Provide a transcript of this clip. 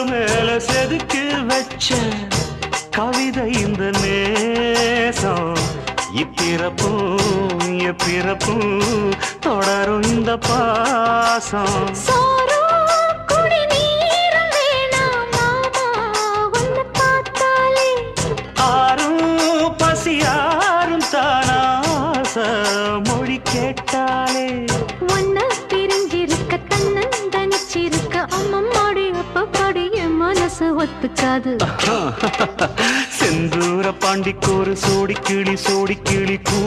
மேல செதுக்கு வச்ச கவிதை இந்த நேசம் இப்பிறப்பும் எப்பிறப்பும் தொடரும் இந்த பாசம் மொழி கேட்டாலே ஒன்ன பிரிஞ்சிருக்க தன்னந்தனிச்சிருக்க அம்மம்மாடி அப்பப்பாடி என் மனசு ஒத்துக்காது செந்தூர பாண்டிக்கு ஒரு சோடி கிளி கூ